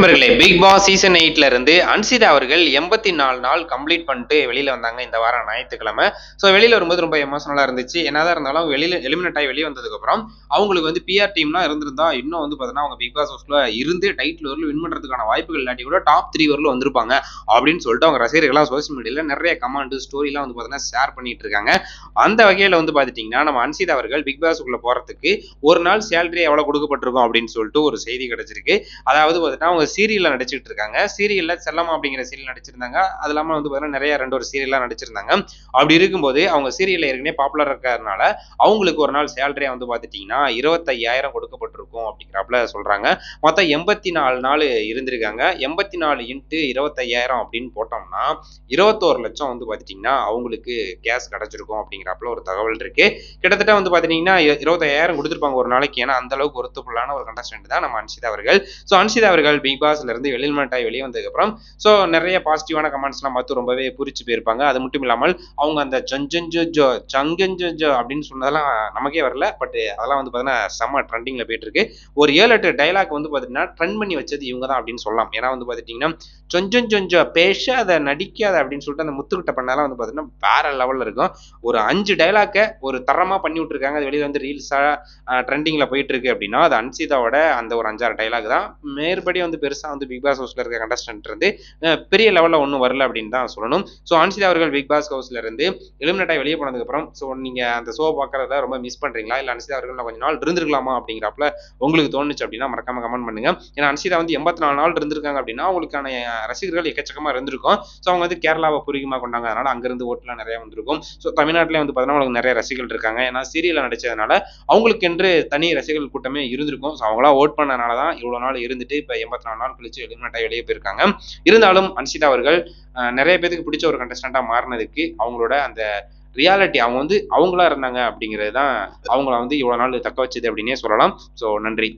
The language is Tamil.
நண்பர்களே, பிக் பாஸ் சீசன் 8ல இருந்து அன்சிதா அவர்கள் 84 நாள் கம்ப்ளீட் பண்ணிட்டு வெளியில வந்தாங்க இந்த வாரம் ஞாயித்துக்கிழமை. வெளியில வரும்போது ரொம்ப எமோஷனலா இருந்துச்சு. என்னதான் இருந்தாலும் வெளியில எலிமினேட் ஆகி வெளிய வந்ததுக்கப்புறம் அவங்களுக்கு பிஆர் டீம்லாம் இருந்திருந்தா இன்னும் பார்த்தீங்கன்னா, அவங்க பிக் பாஸ் ஹவுஸ்ல இருந்து டைட்டில் வரலும் வின் பண்றதுக்கான வாய்ப்புகள் இல்லாட்டி கூட டாப் 3 வரலும் வந்திருப்பாங்க அப்படின்னு சொல்லிட்டு அவங்க ரசிகர்கள்லாம் சோசியல் மீடியால நிறைய கமெண்ட் ஸ்டோரிலாம் பார்த்தீங்கன்னா ஷேர் பண்ணிட்டு இருக்காங்க. அந்த வகையில பார்த்துட்டீங்கன்னா, நம்ம அன்சிதா அவர்கள் பிக் பாஸ்க்குள்ள போறதுக்கு ஒரு நாள் சேலரி எவ்வளவு கொடுக்கப்பட்டிருக்கும் அப்படின்னு சொல்லிட்டு ஒரு செய்தி கிடைச்சிருக்கு. அதாவது பார்த்தீங்கன்னா அவங்க சீரியல்ல நடிச்சிட்டு இருக்காங்க. சீரியல்ல செல்லம்மா அப்படிங்கிற சீரியல் நடிச்சிருந்தாங்க. அது இல்லாம பார்த்தீங்கன்னா நிறைய 2 ஒரு சீரியல்லாம் நடிச்சிருந்தாங்க. அப்படி இருக்கும்போது அவங்க சீரியல்ல ஏற்கனவே பாப்புலரா இருக்கிறதுனால அவங்களுக்கு ஒரு நாள் சேலரியா பார்த்துட்டீங்கன்னா 25,000 கொடுக்கப்பட்டிருக்கும் அப்படிங்கிறாப்புல சொல்றாங்க. மொத்தம் 84 நாள் இருந்திருக்காங்க. 84 இன்ட்டு 25,000 அப்படின்னு போட்டோம்னா 21 லட்சம் பார்த்துட்டீங்கன்னா அவங்களுக்கு கேஷ் கிடைச்சிருக்கும் அப்படிங்கிறாப்புல ஒரு தகவல் இருக்கு. கிட்டத்தட்ட பார்த்துட்டீங்கன்னா 25,000 கொடுத்துருப்பாங்க ஒரு நாளைக்கு. ஏன்னா அந்த அளவுக்கு ஒருத்தப்புள்ளான ஒரு கண்டஸ்டன்ட் தான் நம்ம அன்சிதா அவர்கள். அன்சிதா அவர்கள் பிக் பாஸ்ல இருந்து எலிமினேட் ஆகி வெளியே வந்ததுக்கு அப்புறம் நிறைய பாசிட்டிவான கமெண்ட்ஸ் எல்லாம் பார்த்து ரொம்பவே பூரிச்சு போயிருப்பாங்க. அது மட்டும் இல்லாமல் அவங்க அந்த ஜஞ்சோ சங்கஞ்சோ அப்படின்னு சொன்னதெல்லாம் நமக்கே வரல. பட் அதெல்லாம் பார்த்தீங்கன்னா செம்ம ட்ரெண்டிங்ல போயிட்டு இருக்கு. ஒரு 7-8 டைலாக் பார்த்தீங்கன்னா ட்ரெண்ட் பண்ணி வச்சது இவங்க தான் அப்படின்னு சொல்லலாம். ஏன்னா பார்த்துட்டீங்கன்னா சொஞ்சோ பேசாத நடிக்காத அப்படின்னு சொல்லிட்டு அந்த முத்துக்கிட்ட பண்ணாலாம் பார்த்தீங்கன்னா வேற லெவல்ல இருக்கும். ஒரு 5 டைலாக்க ஒரு தரமா பண்ணி விட்டுருக்காங்க. அது வெளியே ரீல்ஸா ட்ரெண்டிங்ல போயிட்டு இருக்கு அப்படின்னா அது அன்சிதாவோட அந்த ஒரு 5-6 டைலாக் தான். மேற்படி பெருசா பிக் பாஸ் ஹவுஸ்ல இருக்க கண்டஸ்டன்ட் இருந்து பெரிய லெவல்ல ஒன்றும் வரல அப்படின்னு தான் சொல்லணும். அன்சிதா அவர்கள் பிக் பாஸ் ஹவுஸ்ல இருந்து எலிமினேட் ஆகி வெளியே போனதுக்கு அப்புறம் நீங்க அந்த ஷோ பார்க்கறத ரொம்ப மிஸ் பண்றீங்களா, இல்ல அன்சிதா அவர்கள் கொஞ்ச நாள் இருந்திருக்கலாமா அப்படிங்கிறப்பல உங்களுக்கு தோணுச்சு அப்படின்னா மறக்காம கமெண்ட் பண்ணுங்க. ஏன்னா அன்சிதா 84 நாள் இருந்திருக்காங்க அப்படின்னா அவங்களுக்கான ரசிகர்கள் எக்கச்சக்கமா இருந்திருக்கும். அவங்க கேரளாவை பூர்வீகமா கொண்டாங்க. அதனால அங்கிருந்து ஓட்டுலாம் நிறைய வந்திருக்கும். தமிழ்நாட்டிலே பார்த்தீங்கன்னா அவங்களுக்கு நிறைய ரசிகர்கள் இருக்காங்க. ஏன்னா சீரியல்ல நடிச்சதுனால அவங்களுக்கு என்று தனி ரசிகர்கள் கூட்டமே இருந்திருக்கும். அவங்களா ஓட் பண்ணனால தான் இவ்வளவு நாள் இருந்துட்டு இப்ப 84 நாள் கழிச்சு எலிமினேட் ஆகி வெளியே போயிருக்காங்க. இருந்தாலும் அன்சிதா அவர்கள் நிறைய பேருக்கு பிடிச்ச ஒரு கண்டஸ்டண்டா மாறினதுக்கு அவங்களோட அந்த ரியாலிட்டி அவங்க அவங்களா இருந்தாங்க அப்படிங்கிறது தான் அவங்கள இவ்வளவு நாள் தக்க வச்சது அப்படின்னே சொல்லலாம். நன்றி.